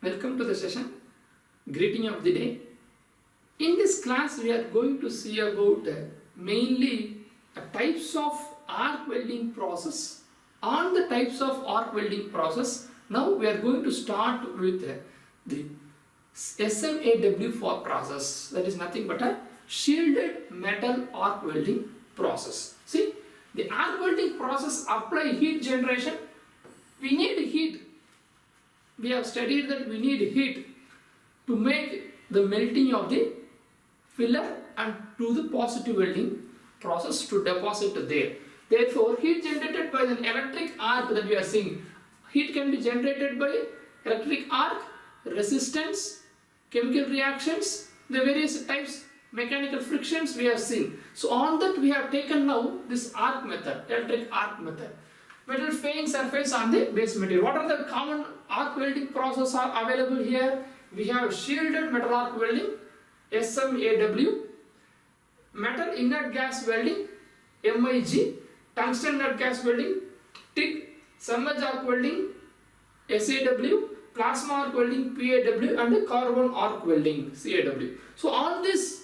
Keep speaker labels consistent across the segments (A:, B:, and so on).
A: Welcome to the session. Greeting of the day. In this class we are going to see about mainly types of arc welding process. On the types of arc welding process, now we are going to start with the SMAW process. That is nothing but a shielded metal arc welding process. See, the arc welding process apply heat generation. We need heat. We have studied that we need heat to make the melting of the filler and to the positive welding process to deposit there. Therefore, heat generated by an electric arc that we are seeing. Heat can be generated by electric arc, resistance, chemical reactions, the various types, mechanical frictions we have seen. So on that we have taken now this arc method, electric arc method. Metal faying surface on the base material. What are the common arc welding processes are available here? We have shielded metal arc welding, SMAW, metal inert gas welding, MIG, tungsten inert gas welding, TIG, submerged arc welding, SAW, plasma arc welding, PAW, and carbon arc welding, CAW. So on this,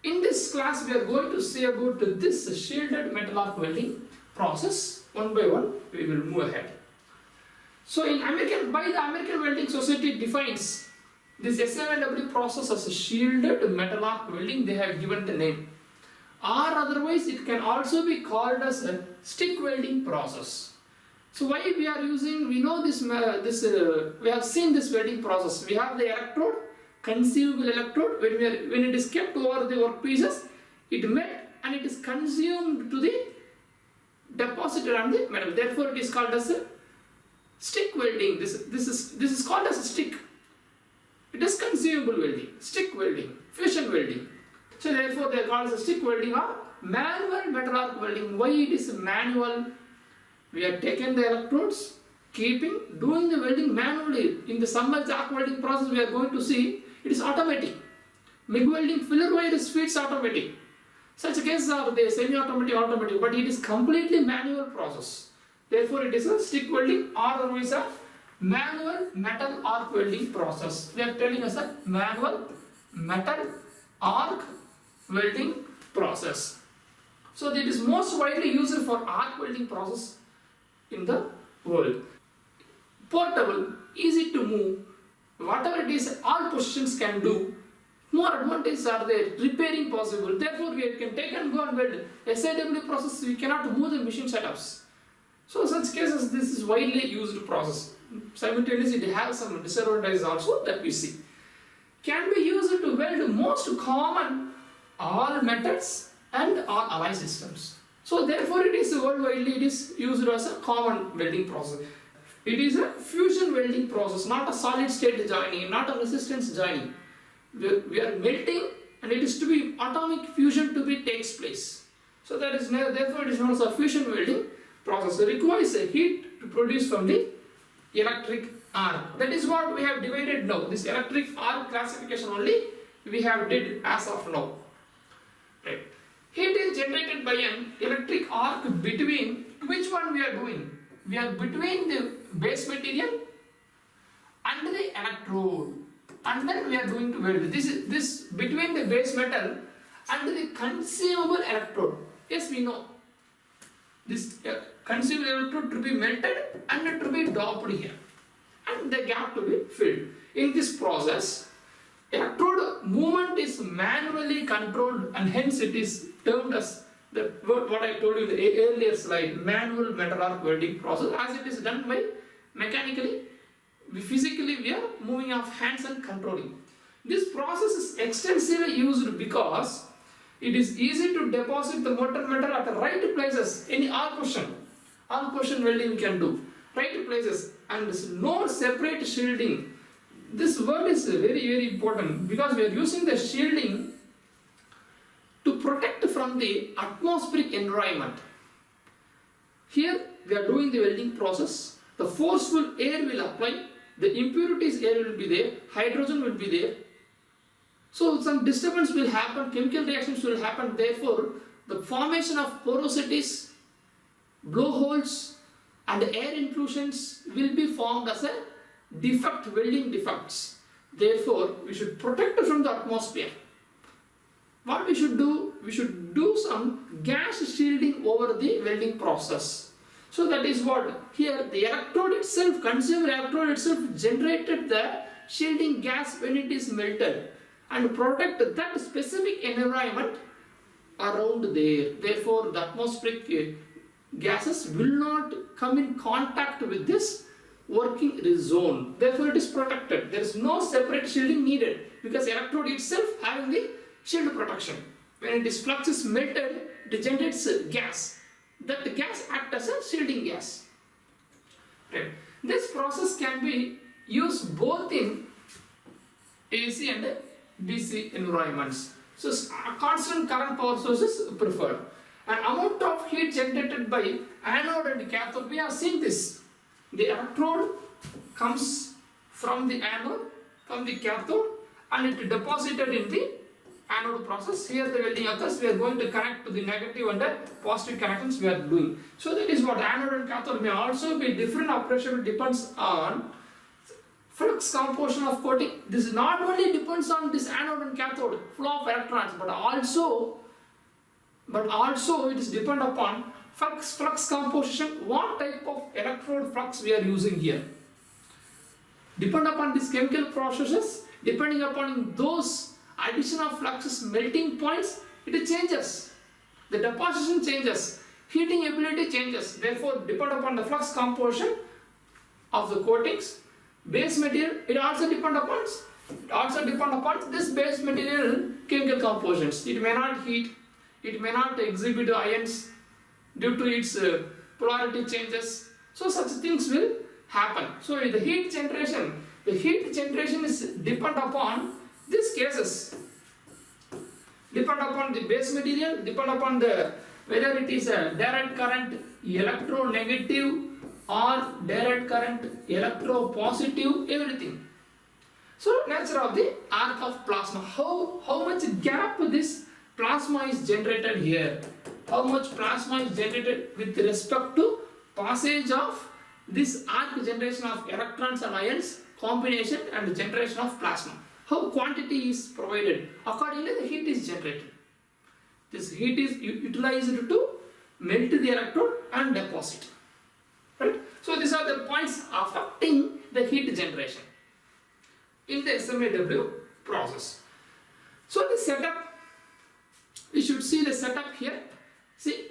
A: in this class we are going to see about this shielded metal arc welding process. One by one we will move ahead. So in by the American Welding Society defines this SMAW process as a shielded metal arc welding. They have given the name, or otherwise it can also be called as a stick welding process. So why we are using, we know this, we have seen this welding process. We have the electrode, consumable electrode. When it is kept over the workpieces, it melts and it is consumed to the deposited on the metal. Therefore, it is called as a stick welding. This is called as a stick. It is consumable welding, stick welding, fusion welding. So therefore, they are called as a stick welding or manual metal arc welding. Why it is manual? We have taken the electrodes, doing the welding manually. In the submerged arc welding process, we are going to see it is automatic. MIG welding, filler wire feeds automatic. Such cases are the semi-automatic, automatic, but it is completely manual process. Therefore, it is a stick welding or otherwise a manual metal arc welding process. They are telling us a manual metal arc welding process. So it is most widely used for arc welding process in the world. Portable, easy to move, whatever it is, all positions can do. More advantages are there, repairing possible. Therefore, we can take and go and weld. SAW process, we cannot move the machine setups. So, such cases, this is widely used process. Simultaneously, it has some disadvantages also that we see. Can be used to weld most common all metals and all alloy systems. So, therefore, it is worldwide, it is used as a common welding process. It is a fusion welding process, not a solid state joining, not a resistance joining. We are melting, and it is to be atomic fusion to be takes place. So that is therefore it is known as a fusion welding process. It requires a heat to produce from the electric arc. That is what we have divided now. This electric arc classification only we have did as of now. Right. Heat is generated by an electric arc between, which one we are doing? We are between the base material and the electrode. And then we are going to weld. This between the base metal and the consumable electrode. Yes, we know. This consumable electrode to be melted and to be doped here. And the gap to be filled. In this process, electrode movement is manually controlled, and hence it is termed as what I told you in the earlier slide, manual metal arc welding process, as it is done by mechanically. Physically, we are moving of hands and controlling. This process is extensively used because it is easy to deposit the molten metal at the right places. Any arc portion welding we can do. Right places, and no separate shielding. This word is very, very important because we are using the shielding to protect from the atmospheric environment. Here, we are doing the welding process. The forceful air will apply. The impurities air will be there, hydrogen will be there. So some disturbance will happen, chemical reactions will happen. Therefore, the formation of porosities, blowholes and air intrusions will be formed as a welding defects. Therefore, we should protect from the atmosphere. What we should do? We should do some gas shielding over the welding process. So that is what here the electrode itself, consumer electrode itself generated the shielding gas when it is melted and protect that specific environment around there. Therefore, the atmospheric gases will not come in contact with this working zone. Therefore, it is protected. There is no separate shielding needed because electrode itself having the shield protection. When it is flux is melted, it generates gas. That gas acts as a shielding gas. Right. This process can be used both in AC and DC environments. So, constant current power source is preferred. An amount of heat generated by anode and cathode, we have seen this. The electrode comes from the anode, from the cathode, and it deposited in the anode process. Here the welding occurs. We are going to connect to the negative and the positive connections we are doing. So that is what anode and cathode may also be different operation. Depends on flux composition of coating. This not only depends on this anode and cathode flow of electrons, but also it is depend upon flux composition, what type of electrode flux we are using here. Depend upon these chemical processes, depending upon those addition of fluxes melting points, it changes. The deposition changes, heating ability changes. Therefore, depend upon the flux composition of the coatings. Base material, it also depend upon this base material chemical compositions. It may not heat, it may not exhibit ions due to its polarity changes. So such things will happen. So the heat generation is depend upon these cases. Depend upon the base material, depend upon the whether it is a direct current electronegative or direct current electropositive, everything. So nature of the arc of plasma. How much gap this plasma is generated here? How much plasma is generated with respect to passage of this arc generation of electrons and ions, combination and generation of plasma. How quantity is provided? Accordingly, the heat is generated. This heat is utilized to melt the electrode and deposit. Right? So these are the points affecting the heat generation in the SMAW process. So the setup, we should see the setup here. See,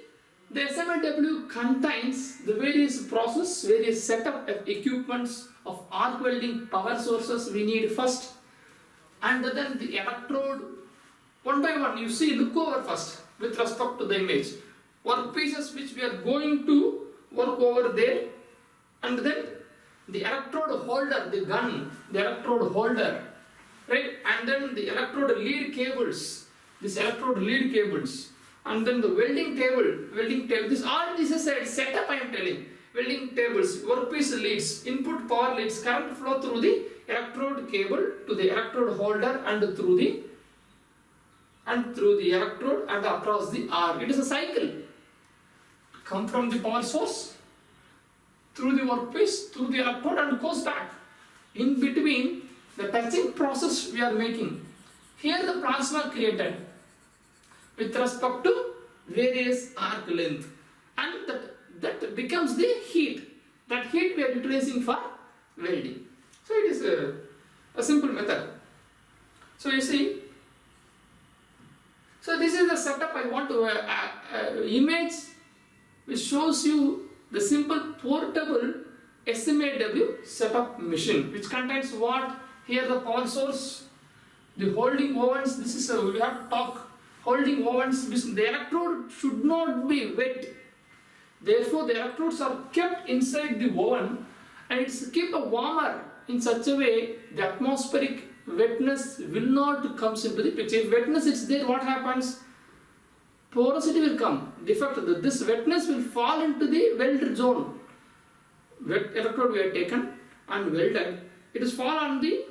A: the SMAW contains the various process, various setup of equipments of arc welding power sources we need first, and then the electrode one by one. You see, look over first with respect to the image. Work pieces which we are going to work over there, and then the electrode holder, the gun, the electrode holder, right? And then the electrode lead cables, this electrode lead cables, and then the welding table. This is a setup I am telling. Welding tables, workpiece leads, input power leads, current flow through the electrode cable to the electrode holder and through the electrode and across the arc. It is a cycle. Come from the power source through the workpiece, through the electrode and goes back. In between, the touching process we are making. Here the plasma created with respect to various arc length, and that becomes the heat. That heat we are utilizing for welding. So it is a simple method. So you see, so this is the setup I want to image which shows you the simple portable SMAW setup machine, which contains what? Here the power source, the holding ovens. This is we have to talk. Holding ovens. The electrode should not be wet. Therefore, the electrodes are kept inside the oven and it's kept warmer in such a way the atmospheric wetness will not come into the picture. If wetness is there, what happens? Porosity will come. Defect. This wetness will fall into the weld zone. Wet electrode we have taken and welded. It is fall on the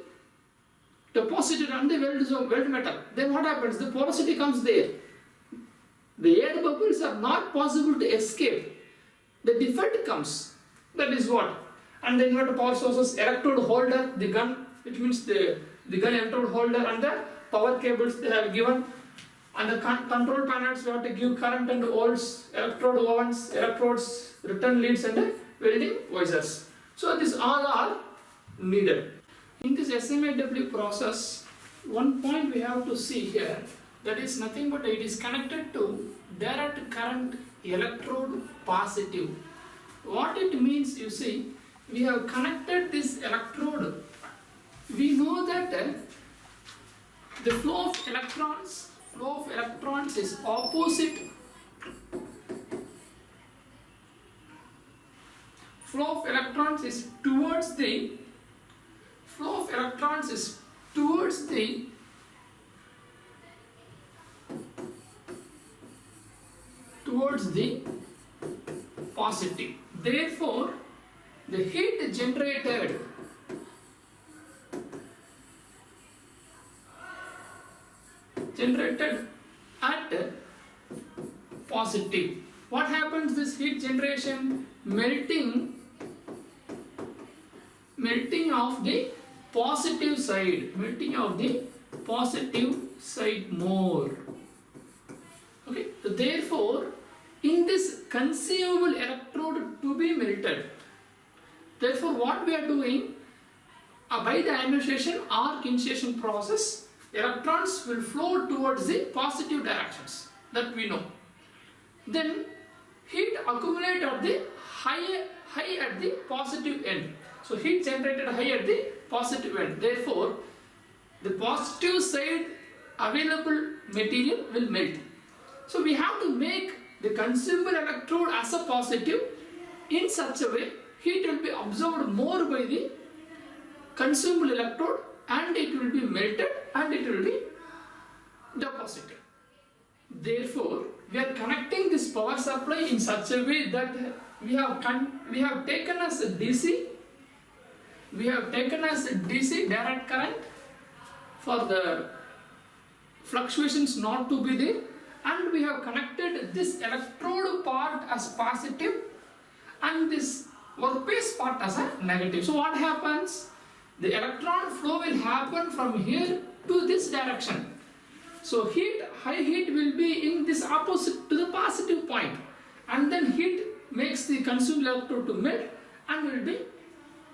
A: deposited on the weld zone, weld metal. Then what happens? The porosity comes there. The air bubbles are not possible to escape. The defect comes. That is what? And the inverter power sources, electrode holder, the gun, which means the gun electrode holder, and the power cables they have given. And the control panels, we have to give current and volts, electrode ovens, electrodes, return leads, and welding visors. So these all are needed. In this SMAW process, one point we have to see here, that is nothing but it is connected to direct current electrode positive. What it means, you see, we have connected this electrode. We know that the flow of electrons is opposite. Flow of electrons is towards the positive. Therefore, the heat generated at positive. What happens, this heat generation? Melting of the positive side more. Okay, so therefore in this consumable electrode to be melted, therefore what we are doing, by the ionization or initiation process, electrons will flow towards the positive directions, that we know. Then heat accumulate at the high at the positive end. So heat generated high at the positive end. Therefore, the positive side available material will melt. So we have to make the consumable electrode as a positive in such a way heat will be absorbed more by the consumable electrode and it will be melted and it will be deposited. Therefore, we are connecting this power supply in such a way that we have taken as a DC. We have taken as a DC direct current for the fluctuations not to be there, and we have connected this electrode part as positive and this workpiece part as a negative. So what happens? The electron flow will happen from here to this direction. So high heat will be in this opposite to the positive point, and then heat makes the consumed electrode to melt and will be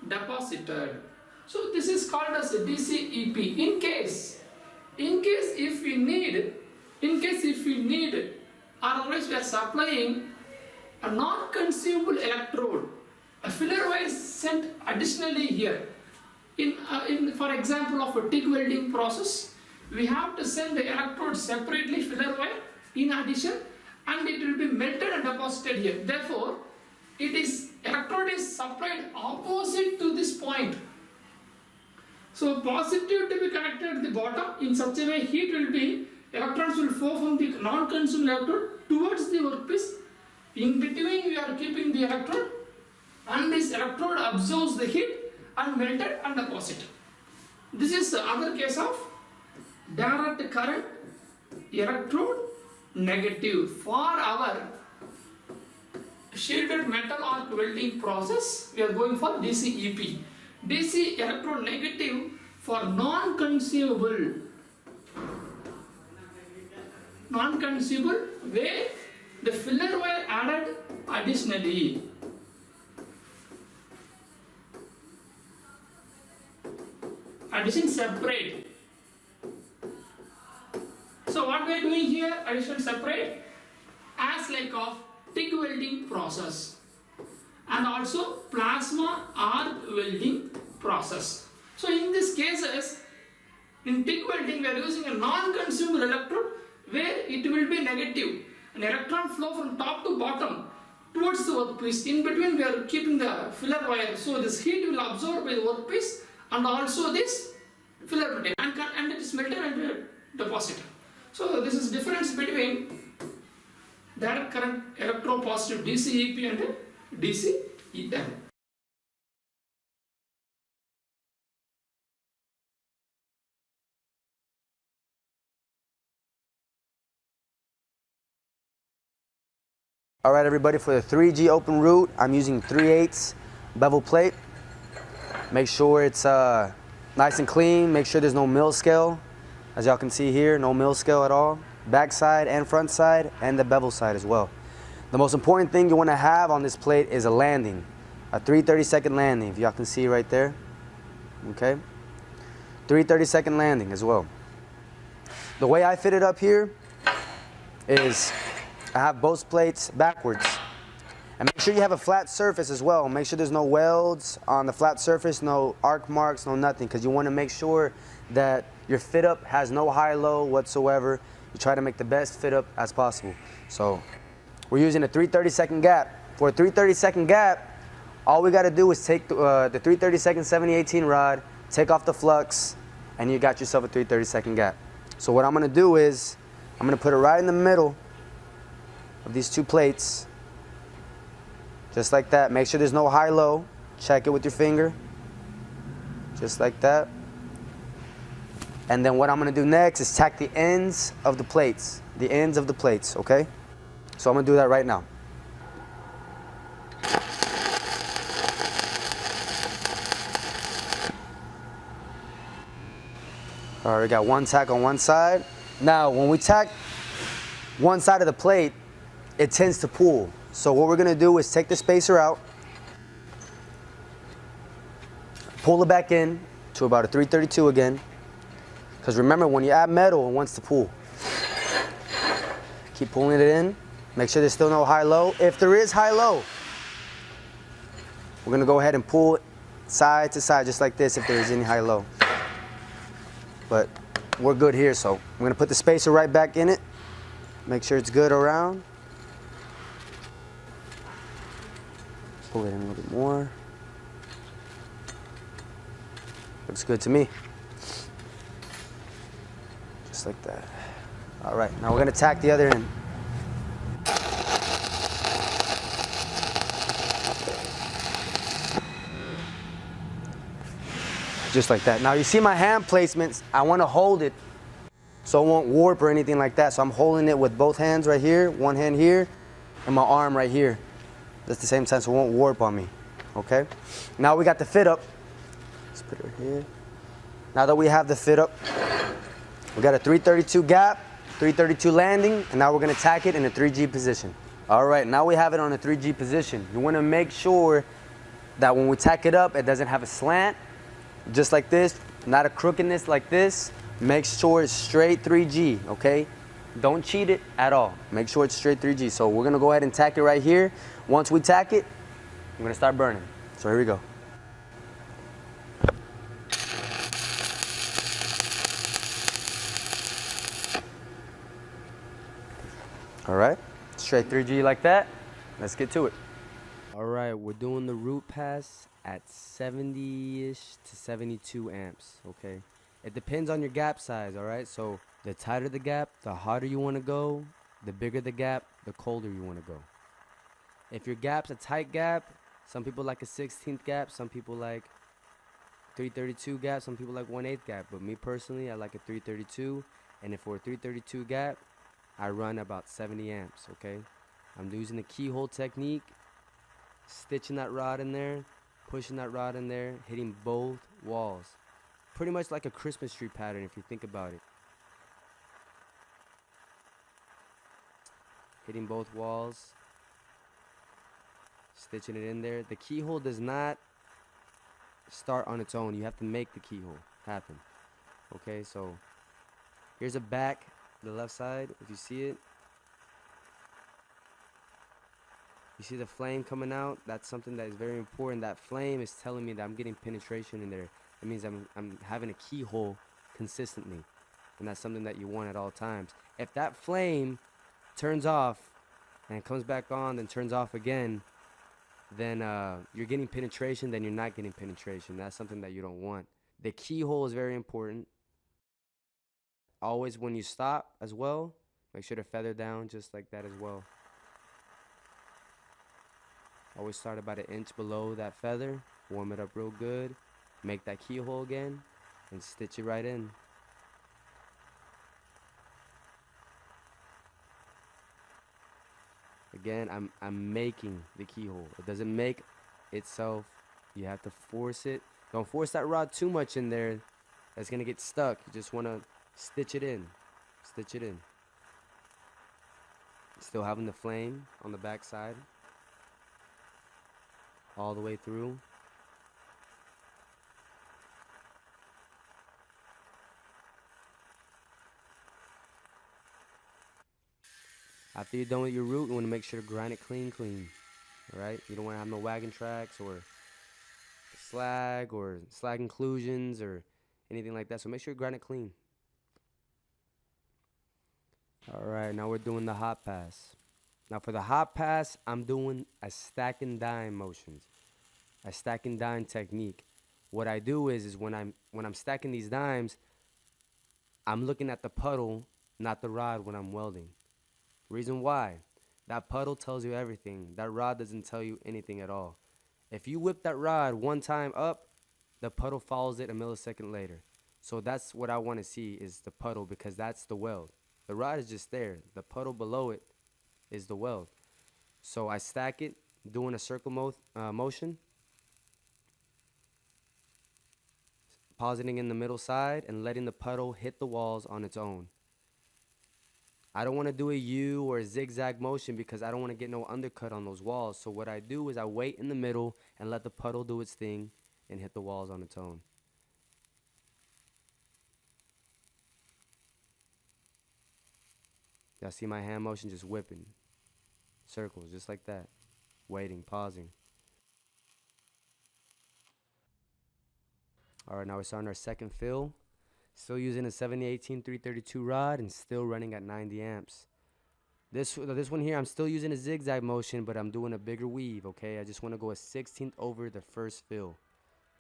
A: deposited. So this is called as a DCEP. In case if we need, or otherwise we are supplying a non-consumable electrode, a filler wire is sent additionally here. For example of a TIG welding process, we have to send the electrode separately, filler wire in addition, and it will be melted and deposited here. Therefore, electrode is supplied opposite to this point. So positive to be connected at the bottom. In such a way, electrons will flow from the non-consumed electrode towards the workpiece. In between, we are keeping the electrode, and this electrode absorbs the heat and melted and deposited. This is the other case of direct current electrode negative. For our shielded metal arc welding process, we are going for DCEP. DC electrode negative for non-consumable where the filler wire added additionally. Addition separate. So what we are doing here, addition separate, as like of TIG welding process and also plasma arc welding process. So in these cases, in TIG welding we are using a non-consumable electrode where it will be negative. An electron flow from top to bottom towards the workpiece. In between we are keeping the filler wire. So this heat will absorb by the workpiece and also this filler material, and it is melted and deposited. So this is difference between direct current electropositive DCEP and DCEM.
B: All right, everybody, for the 3G open root, I'm using 3/8 bevel plate. Make sure it's nice and clean. Make sure there's no mill scale. As y'all can see here, no mill scale at all. Back side and front side and the bevel side as well. The most important thing you want to have on this plate is a landing. A 3/32 landing, if y'all can see right there. Okay? 3/32 landing as well. The way I fit it up here is I have both plates backwards. And make sure you have a flat surface as well. Make sure there's no welds on the flat surface, no arc marks, no nothing, because you want to make sure that your fit up has no high-low whatsoever. You try to make the best fit up as possible. So we're using a 3/32 gap. For a 3/32 gap, all we got to do is take the 3/32 7018 rod, take off the flux, and you got yourself a 3/32 gap. So what I'm going to do is I'm going to put it right in the middle of these two plates, just like that. Make sure there's no high-low. Check it with your finger, just like that. And then what I'm going to do next is tack the ends of the plates, okay? So I'm going to do that right now. All right, we got one tack on one side. Now, when we tack one side of the plate, it tends to pull. So what we're going to do is take the spacer out, pull it back in to about a 3/32 again. Because remember, when you add metal, it wants to pull. Keep pulling it in. Make sure there's still no high-low. If there is high-low, we're going to go ahead and pull it side to side, just like this, if there is any high-low. But we're good here, so I'm going to put the spacer right back in it. Make sure it's good around. Pull it in a little bit more. Looks good to me. Just like that. All right, now we're going to tack the other end. Just like that. Now you see my hand placements. I want to hold it so it won't warp or anything like that. So I'm holding it with both hands right here, one hand here, and my arm right here. That's the same time, so it won't warp on me. Okay? Now we got the fit up. Let's put it right here. Now that we have the fit up, we got a 3/32 gap, 3/32 landing, and now we're going to tack it in a 3G position. All right, now we have it on a 3G position. You want to make sure that when we tack it up, it doesn't have a slant, just like this, not a crookedness like this. Make sure it's straight 3G, okay? Don't cheat it at all. Make sure it's straight 3G. So we're going to go ahead and tack it right here. Once we tack it, we're going to start burning. So here we go. All right, straight 3G like that. Let's get to it. All right, we're doing the root pass at 70-ish to 72 amps, okay? It depends on your gap size, all right? So the tighter the gap, the hotter you want to go. The bigger the gap, the colder you want to go. If your gap's a tight gap, some people like a 16th gap, some people like 3/32 gap, some people like 1/8 gap. But me personally, I like a 3/32, and if for a 3/32 gap, I run about 70 amps, okay? I'm using the keyhole technique, stitching that rod in there, pushing that rod in there, hitting both walls. Pretty much like a Christmas tree pattern if you think about it. Hitting both walls, stitching it in there. The keyhole does not start on its own. You have to make the keyhole happen. Okay, so here's a back, the left side, if you see it. You see the flame coming out? That's something that is very important. That flame is telling me that I'm getting penetration in there. It means I'm having a keyhole consistently. And that's something that you want at all times. If that flame turns off and comes back on, then turns off again, then you're getting penetration, then you're not getting penetration. That's something that you don't want. The keyhole is very important. Always when you stop as well, make sure to feather down just like that as well. Always start about an inch below that feather, warm it up real good, make that keyhole again, and stitch it right in. Again, I'm making the keyhole. It doesn't make itself. You have to force it. Don't force that rod too much in there. That's gonna get stuck. You just wanna stitch it in. Stitch it in. Still having the flame on the back side. All the way through. After you're done with your root, you want to make sure to grind it clean. Alright? You don't want to have no wagon tracks or slag inclusions or anything like that. So make sure you grind it clean. Alright, now we're doing the hot pass. Now for the hot pass, I'm doing a stack and dime motions. A stack and dime technique. What I do is when I'm stacking these dimes, I'm looking at the puddle, not the rod when I'm welding. Reason why? That puddle tells you everything. That rod doesn't tell you anything at all. If you whip that rod one time up, the puddle follows it a millisecond later. So that's what I want to see is the puddle, because that's the weld. The rod is just there. The puddle below it is the weld. So I stack it, doing a circle motion. Positing in the middle side and letting the puddle hit the walls on its own. I don't want to do a U or a zigzag motion because I don't want to get no undercut on those walls. So what I do is I wait in the middle and let the puddle do its thing and hit the walls on its own. Y'all see my hand motion just whipping. Circles, just like that. Waiting, pausing. Alright, now we're starting our second fill. Still using a 7018 332 rod and still running at 90 amps. This one here, I'm still using a zigzag motion, but I'm doing a bigger weave, okay? I just want to go a 16th over the first fill.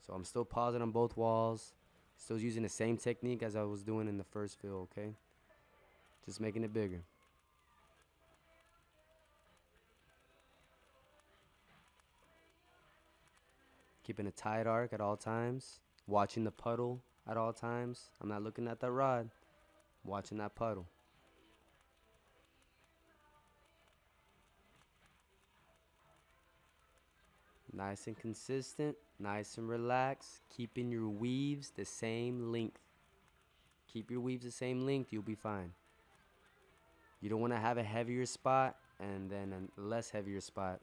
B: So I'm still pausing on both walls. Still using the same technique as I was doing in the first fill, okay? Just making it bigger. Keeping a tight arc at all times. Watching the puddle at all times. I'm not looking at that rod. I'm watching that puddle. Nice and consistent. Nice and relaxed. Keeping your weaves the same length. Keep your weaves the same length. You'll be fine. You don't want to have a heavier spot and then a less heavier spot.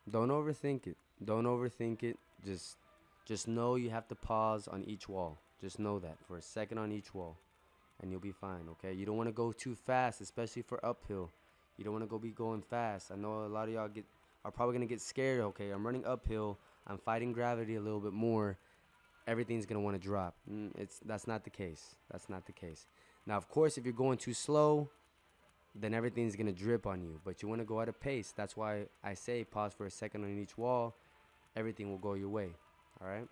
B: Don't overthink it. Don't overthink it. Just know you have to pause on each wall. Just know that for a second on each wall, and you'll be fine, okay? You don't want to go too fast, especially for uphill. You don't want to be going fast. I know a lot of y'all are probably going to get scared, okay? I'm running uphill. I'm fighting gravity a little bit more. Everything's going to want to drop. That's not the case. That's not the case. Now, of course, if you're going too slow, then everything's going to drip on you. But you want to go at a pace. That's why I say pause for a second on each wall. Everything will go your way. All right?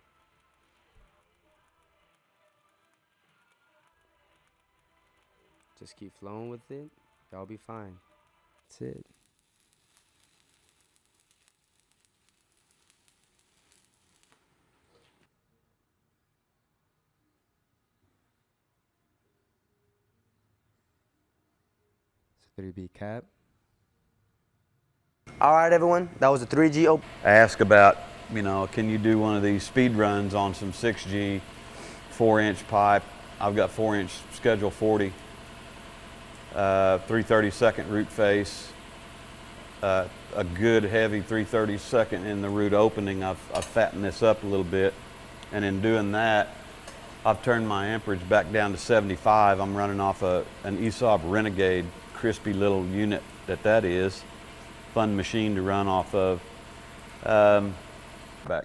B: Just keep flowing with it. Y'all be fine. That's it. So 3B cap. All right, everyone. That was a 3G open.
C: Ask about, you know, can you do one of these speed runs on some 6G 4-inch pipe? I've got 4-inch schedule 40, 3/32 root face, a good heavy 3/32 in the root opening. I've fattened this up a little bit, and in doing that, I've turned my amperage back down to 75. I'm running off an ESOP Renegade, crispy little unit that is. Fun machine to run off of. Back.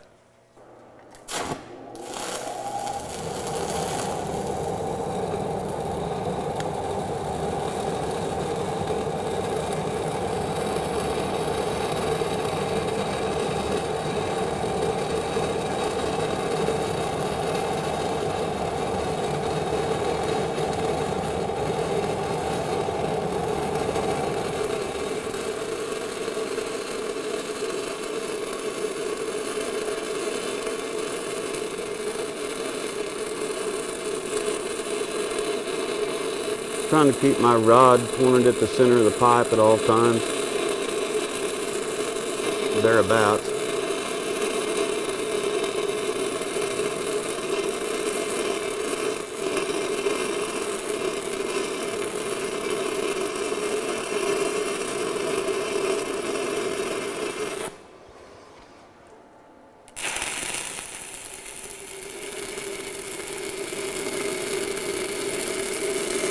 C: Trying to keep my rod pointed at the center of the pipe at all times, thereabouts.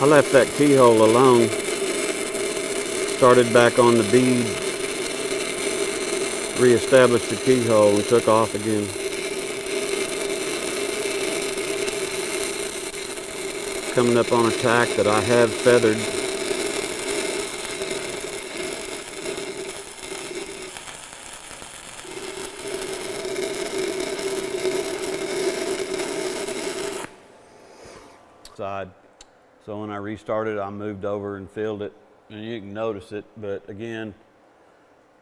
C: I left that keyhole alone, started back on the bead, re-established the keyhole and took off again. Coming up on a tack that I have feathered. Side. So when I restarted, I moved over and filled it, and you can notice it, but again,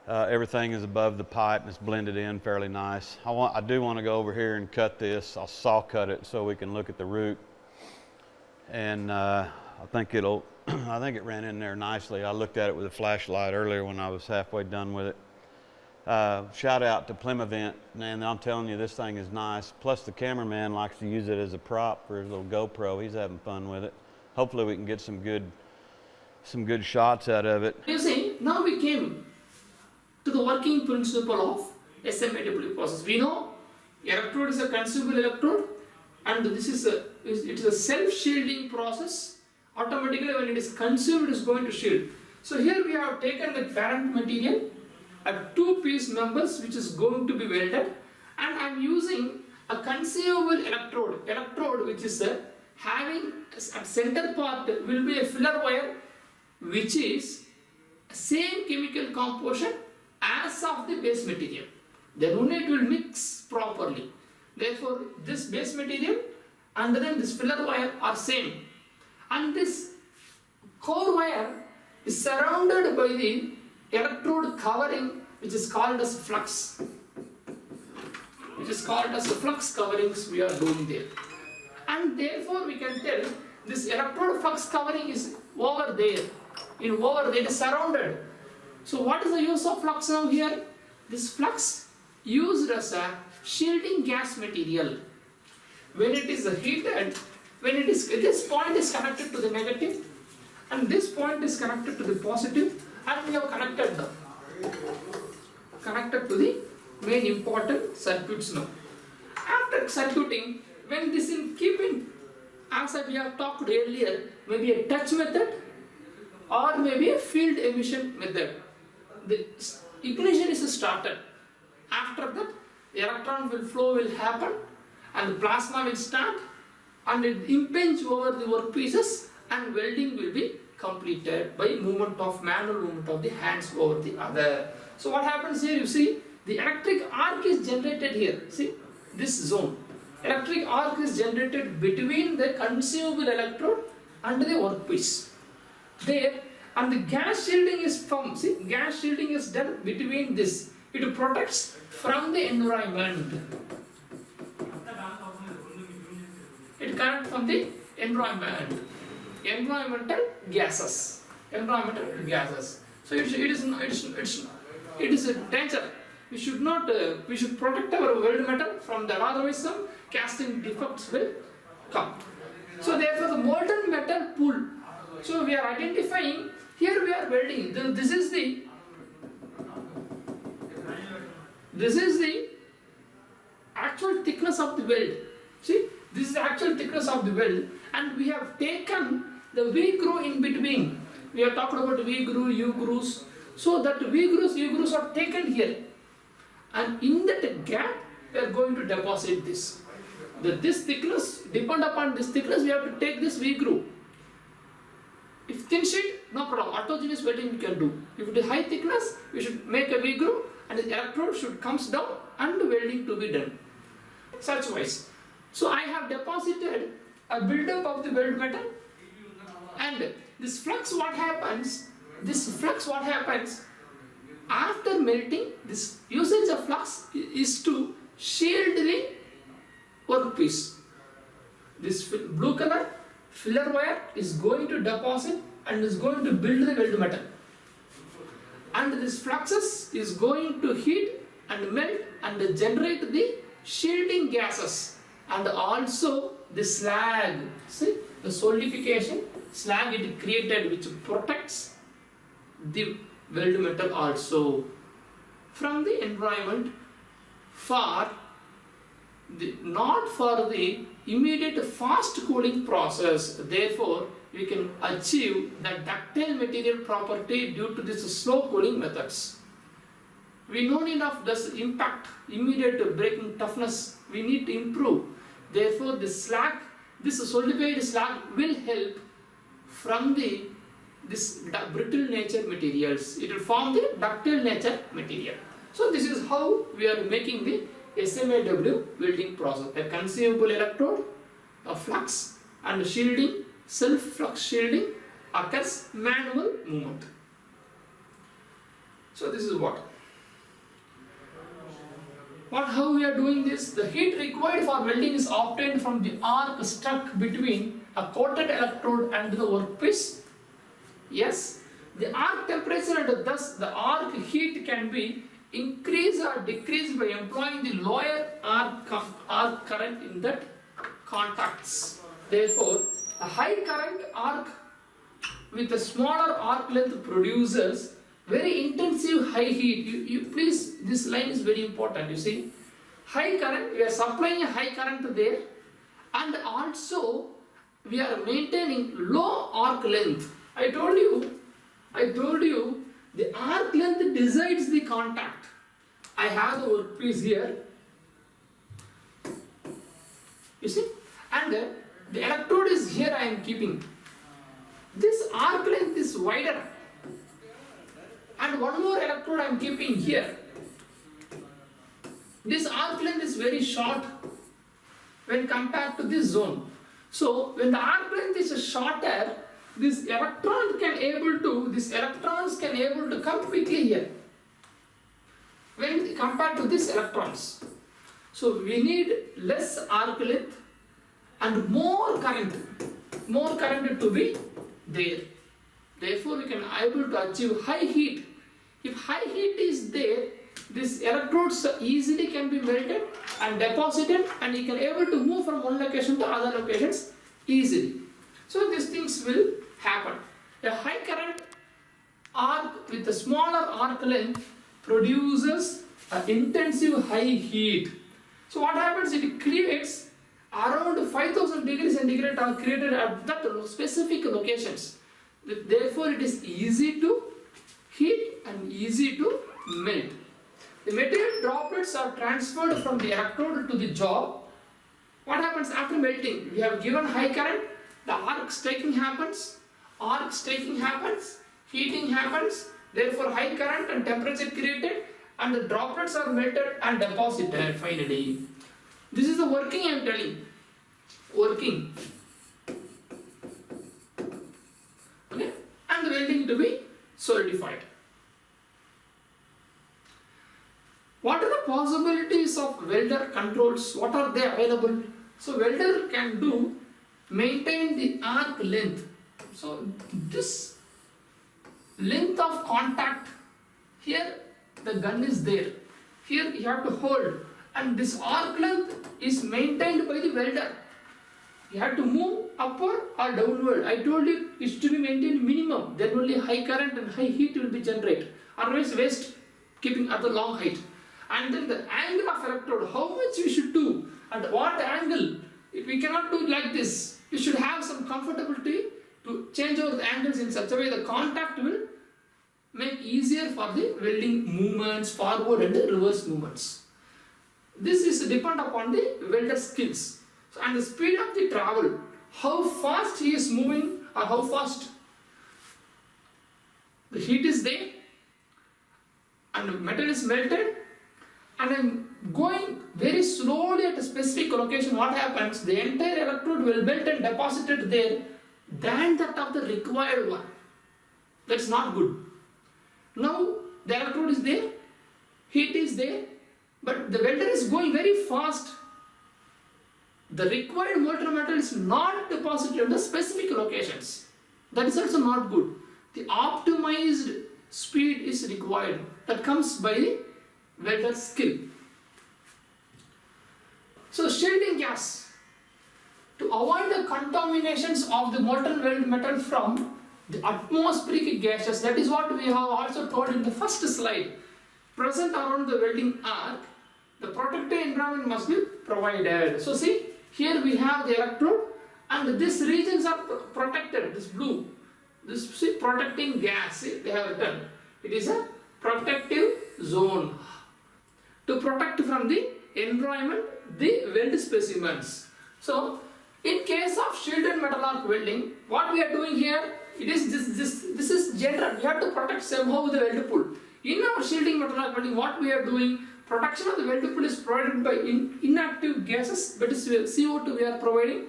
C: everything is above the pipe and it's blended in fairly nice. I do want to go over here and cut this. I'll saw cut it so we can look at the root, and I think it ran in there nicely. I looked at it with a flashlight earlier when I was halfway done with it. Shout out to Plymavent, man, I'm telling you, this thing is nice. Plus the cameraman likes to use it as a prop for his little GoPro. He's having fun with it. Hopefully we can get some good shots out of it.
A: You see, now we came to the working principle of SMAW process. We know electrode is a consumable electrode, and this is it is a self-shielding process. Automatically when it is consumed, it is going to shield. So here we have taken the parent material at 2-piece members which is going to be welded, and I am using a consumable electrode which is having at center part will be a filler wire which is same chemical composition as of the base material. Then only it will mix properly. Therefore this base material and then this filler wire are same, and this core wire is surrounded by the electrode covering which is called as flux. Which is called as flux coverings we are doing there. And therefore we can tell this electrode flux covering is over there. It is surrounded. So what is the use of flux now here? This flux used as a shielding gas material. When it is heated, this point is connected to the negative and this point is connected to the positive, and we have connected to the main important circuits now. After circuiting, when this in keeping, as we have talked earlier, maybe a touch method or maybe a field emission method. The ignition is started. After that, the electron flow will happen and the plasma will start and it impinge over the workpieces, and welding will be completed by manual movement of the hands over the other. So what happens here, you see, the electric arc is generated here. See, this zone. Electric arc is generated between the consumable electrode and the workpiece. There, and the gas shielding is gas shielding is done between this. It protects from the environment. It connects from the environment. Environmental gases. So it is a danger. We should protect our weld metal from that, otherwise some casting defects will come. So therefore the molten metal pool. So we are identifying, here we are welding. This is the actual thickness of the weld. See, this is the actual thickness of the weld, and we have taken the V-groove in between. We have talked about V-groove, U-grooves. So that V-grooves, U-grooves are taken here. And in that gap, we are going to deposit this. This thickness, depend upon this thickness, we have to take this V-groove. If thin sheet, no problem. Autogenous welding we can do. If it is high thickness, we should make a V-groove and the electrode should comes down and the welding to be done. Such wise. So I have deposited a buildup of the weld metal, and this flux what happens after melting, this usage of flux is to shield the workpiece. This blue color filler wire is going to deposit and is going to build the weld metal, and this fluxes is going to heat and melt and generate the shielding gases, and also the slag. See, the solidification slag it created which protects the weld metal also from the environment, not for the immediate fast cooling process. Therefore we can achieve the ductile material property due to this slow cooling methods. We no need of this impact, immediate breaking toughness. We need to improve. Therefore, this solidified slag will help from this brittle nature materials. It will form the ductile nature material. So this is how we are making the SMAW welding process. A consumable electrode, a flux and shielding, self-flux shielding occurs manual movement. So this is how we are doing this. The heat required for welding is obtained from the arc stuck between a coated electrode and the workpiece. Yes, the arc temperature and thus the arc heat can be increased or decreased by employing the lower arc current in that contacts. Therefore, a high current arc with a smaller arc length produces very intensive high heat. You please, this line is very important. You see, high current, we are supplying a high current there, and also we are maintaining low arc length. I told you the arc length decides the contact. I have the workpiece here, you see, and the electrode is here. I am keeping this arc length is wider, and one more electrode I am keeping here. This arc length is very short when compared to this zone. So when the arc length is shorter, these electrons can able to come quickly here when compared to these electrons. So we need less arc length and more current to be there. Therefore, we can able to achieve high heat. If high heat is there, these electrodes easily can be melted and deposited, and you can able to move from one location to other locations easily. So these things will happen. A high current arc with a smaller arc length produces an intensive high heat. So what happens? It creates around 5000 degrees centigrade are created at that specific locations. Therefore, it is easy to heat and easy to melt. The material droplets are transferred from the electrode to the job. What happens after melting? We have given high current, the arc staking happens, heating happens, therefore high current and temperature created, and the droplets are melted and deposited finally. This is the working I am telling. Working. Okay? And the welding to be solidified. What are the possibilities of welder controls? What are they available? So welder can do maintain the arc length. So this length of contact, here the gun is there. Here you have to hold, and this arc length is maintained by the welder. You have to move upward or downward. I told you it should be maintained minimum. Then only high current and high heat will be generated. Otherwise waste keeping at the long height. And then the angle of electrode, how much we should do, and what angle. If we cannot do it like this, we should have some comfortability to change over the angles in such a way the contact will make easier for the welding movements, forward and reverse movements. This is depend upon the welder skills. So, and the speed of the travel, how fast he is moving or how fast the heat is there and the metal is melted, and I'm going very slowly at a specific location. What happens? The entire electrode will melt and deposited there than that of the required one. That's not good. Now the electrode is there, heat is there, but the welder is going very fast. The required molten metal is not deposited in the specific locations. That is also not good. The optimized speed is required. That comes by the welder skill. So shielding gas. To avoid the contaminations of the molten weld metal from the atmospheric gases, that is what we have also told in the first slide, present around the welding arc, the protective environment must be provided. So see, here we have the electrode and these regions are protected, this blue, this see, protecting gas, see, they have written, it is a protective zone to protect from the environment the weld specimens. So in case of shielded metal arc welding, what we are doing here, it is this is general, we have to protect somehow the weld pool. In our shielding metal arc welding, what we are doing, protection of the weld pool is provided by inactive gases, that is CO2 we are providing,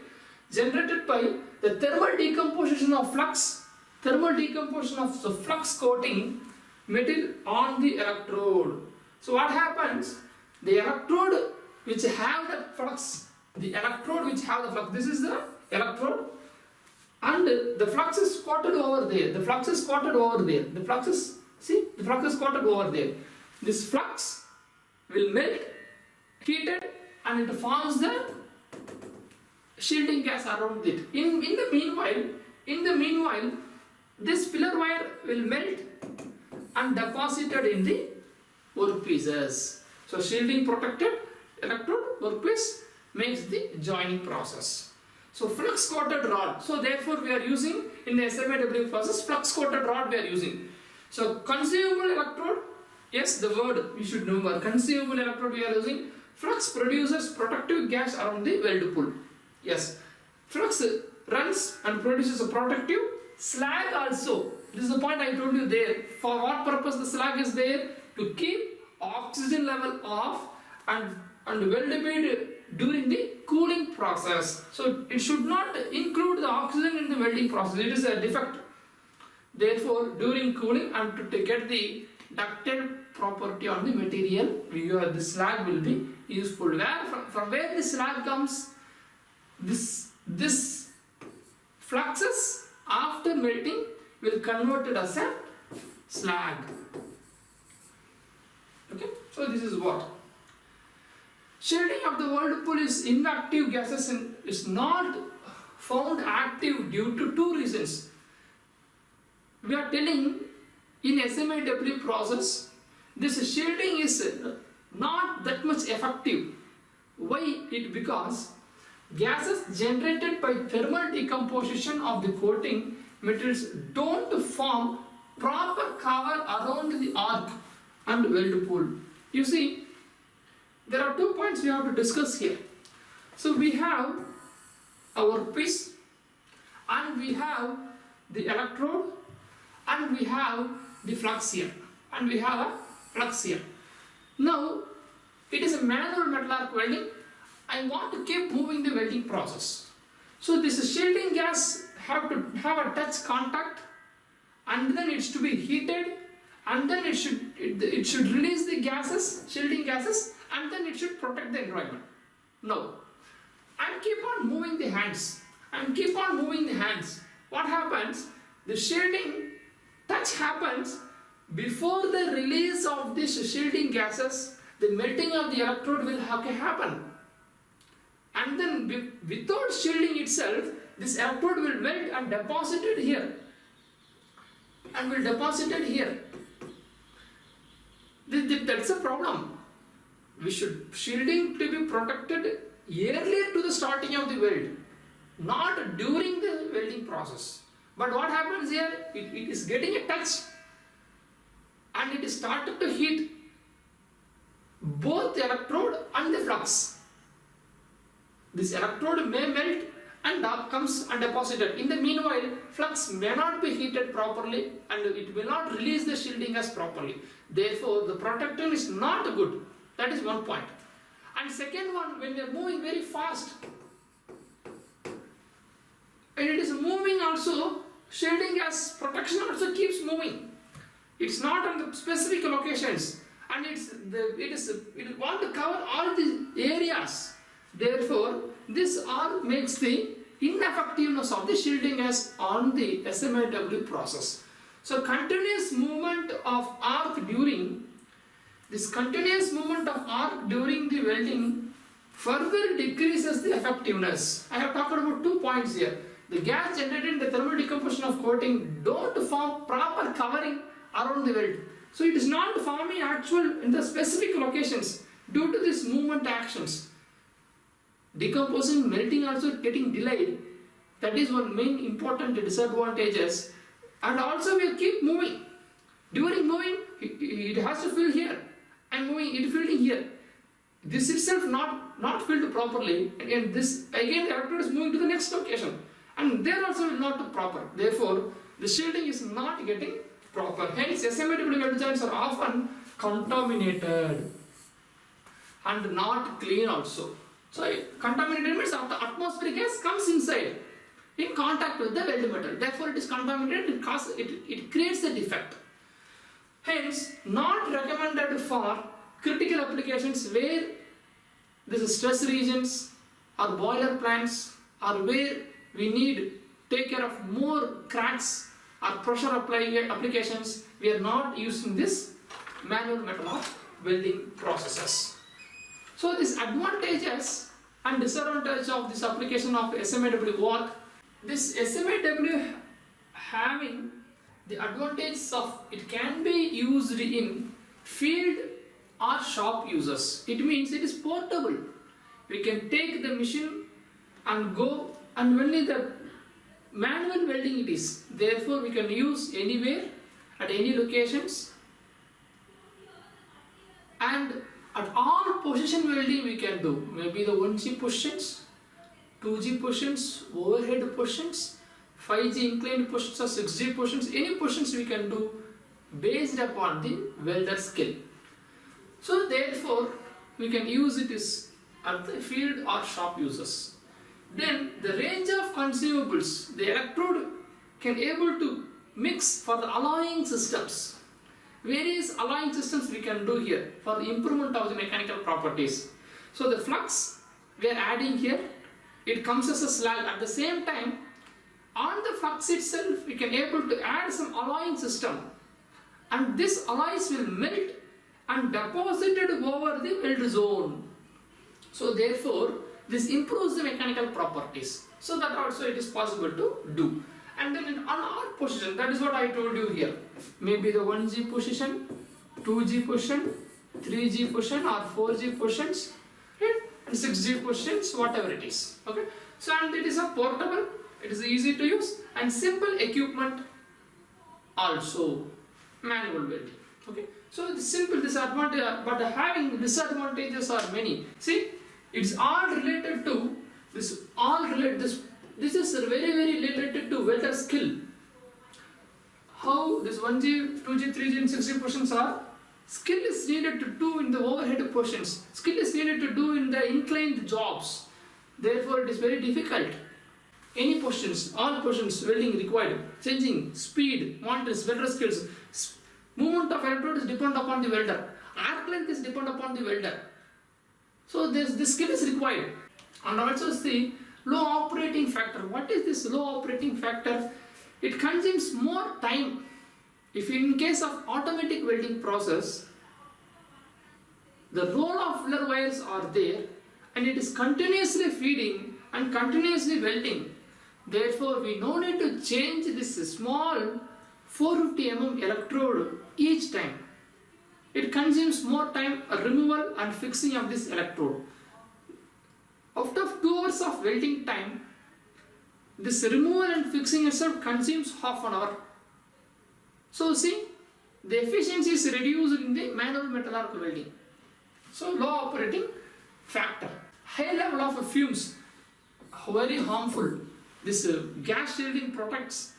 A: generated by the thermal decomposition of flux, thermal decomposition of the flux coating material on the electrode. So what happens, the electrode which have the flux, this is the electrode, and the flux is coated over there, the flux is coated over there, the flux is coated over there. This flux will melt, heated, and it forms the shielding gas around it. In the meanwhile, this filler wire will melt and deposited in the workpieces. So shielding protected electrode workpiece makes the joining process. So flux coated rod. So therefore we are using in the SMAW process flux coated rod we are using. So consumable electrode, yes, the word you should remember, consumable electrode we are using. Flux produces protective gas around the weld pool. Yes, flux runs and produces a protective slag also. This is the point I told you there. For what purpose the slag is there? To keep oxygen level off and weld bead during the cooling process. So it should not include the oxygen in the welding process. It is a defect. Therefore, during cooling and to get the ductile property on the material, the slag will be useful. From where the slag comes, this fluxes after melting will convert it as a slag. Okay, so this is what. Shielding of the whirlpool is inactive gases and is not found active due to two reasons. We are telling in SMAW process, this shielding is not that much effective. Why? Because gases generated by thermal decomposition of the coating materials don't form proper cover around the arc and weld pool. You see, there are 2 points we have to discuss here. So we have our piece, and we have the electrode, and we have the flux here, and we have a flux here. Now, it is a manual metal arc welding. I want to keep moving the welding process. So this shielding gas have to have a touch contact, and then it's to be heated, and then it should release the gases, shielding gases, and then it should protect the environment. No, and keep on moving the hands, and keep on moving the hands. What happens? The shielding touch happens before the release of these shielding gases. The melting of the electrode will happen, and then without shielding itself, this electrode will melt and deposited here, and will deposited here. That's a problem. We should shielding to be protected earlier to the starting of the weld, not during the welding process. But what happens here? It is getting a touch, and it is started to heat both the electrode and the flux. This electrode may melt and comes and deposited. In the meanwhile, flux may not be heated properly, and it will not release the shielding gas properly. Therefore, the protection is not good. That is one point. And second one, when we are moving very fast, and it is moving also, shielding gas protection also keeps moving. It's not on the specific locations, and it want to cover all the areas. Therefore, this all makes the ineffectiveness of the shielding gas on the SMAW process. So continuous movement of arc during the welding further decreases the effectiveness. I have talked about 2 points here. The gas generated in the thermal decomposition of coating don't form proper covering around the weld. So it is not forming actual in the specific locations due to this movement actions. Decomposing, melting also getting delayed. That is one main important disadvantages. And also we keep moving. During moving, it has to fill here, and moving it filled here. This itself not filled properly, and this again the electrode is moving to the next location, and there also will not be proper. Therefore, the shielding is not getting proper. Hence, SMAW weld joints are often contaminated and not clean also. So, contaminated means after atmospheric gas comes inside in contact with the weld metal. Therefore, it is contaminated. It creates a defect. Hence, not recommended for critical applications where this is stress regions or boiler plants, or where we need take care of more cracks or pressure applications. We are not using this manual method of welding processes. So these advantages and disadvantages of this application of SMAW work. This SMAW having the advantage of it can be used in field or shop uses. It means it is portable. We can take the machine and go, and only the manual welding it is. Therefore, we can use anywhere at any locations, and at all position welding we can do. Maybe the 1G positions, 2G positions, overhead positions, 5G inclined positions or 6G positions. Any positions we can do based upon the welder skill. So therefore, we can use it is at the field or shop uses. Then the range of consumables, the electrode can able to mix for the alloying systems. Various alloying systems we can do here for the improvement of the mechanical properties. So the flux we are adding here, it comes as a slag. At the same time, on the flux itself we can able to add some alloying system, and this alloys will melt and deposited over the weld zone. So therefore, this improves the mechanical properties. So that also it is possible to do. And then on our position, that is what I told you here. Maybe the 1G position, 2G position, 3G position or 4G positions, right? And 6G positions, whatever it is. Okay. So and it is a portable, it is easy to use, and simple equipment also, manual welding. Okay. So the simple disadvantage, but having disadvantages are many. See, it's all related to this. This is very related to welder skill. How this 1G, 2G, 3G and 6G portions are. Skill is needed to do in the overhead portions. Skill is needed to do in the inclined jobs. Therefore, it is very difficult. Any portions, all portions welding required. Changing, speed, monitors, welder skills. Movement of electrode is depend upon the welder. Arc length is depend upon the welder. So this skill is required. And also the low operating factor. What is this low operating factor? It consumes more time. If in case of automatic welding process, the roll of filler wires are there and it is continuously feeding and continuously welding. Therefore, we no need to change this small 450 mm electrode each time. It consumes more time removal and fixing of this electrode. After 2 hours of welding time, this removal and fixing itself consumes half an hour. So see, the efficiency is reduced in the manual metal arc welding. So low operating factor. High level of fumes, very harmful. This gas shielding protects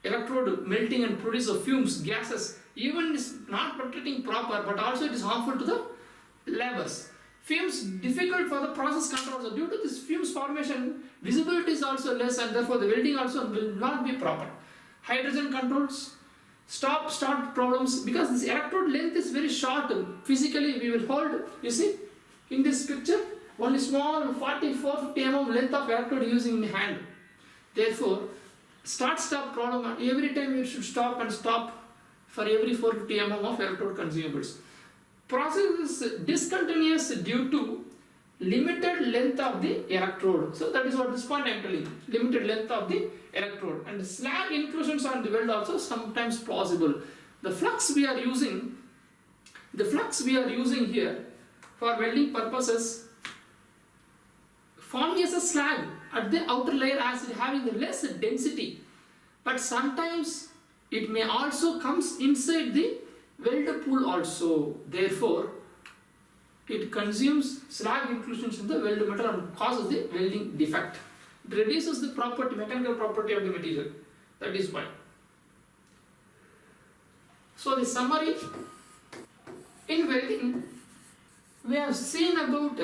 A: electrode melting and produce fumes, gases. Even is not protecting proper, but also it is harmful to the labors. Fumes difficult for the process control. So due to this fumes formation, visibility is also less, and therefore the welding also will not be proper. Hydrogen controls, start problems, because this electrode length is very short. Physically we will hold, you see in this picture, only small 40-450 mm length of electrode using in hand. Therefore, start-stop problem, every time you should stop and stop for every 450 mm of electrode consumables. Process is discontinuous due to limited length of the electrode. So that is what this point I am telling. Limited length of the electrode, and slag inclusions on the weld also sometimes possible. The flux we are using here for welding purposes formed as a slag at the outer layer as it having the less density, but sometimes it may also comes inside the weld pool also. Therefore, it consumes slag inclusions in the weld metal and causes the welding defect. It reduces the property, mechanical property of the material. That is why. So the summary, in welding, we have seen about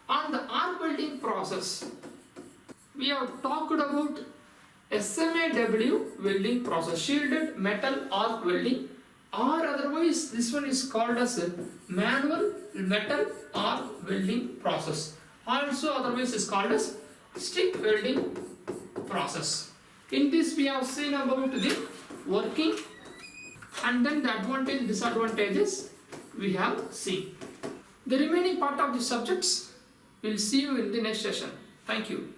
A: on the arc welding process. We have talked about SMAW welding process, shielded metal arc welding, or otherwise this one is called as a manual metal arc welding process. Also otherwise is called as stick welding process. In this we have seen about the working and then the advantage, disadvantages we have seen. The remaining part of the subjects we'll see you in the next session. Thank you.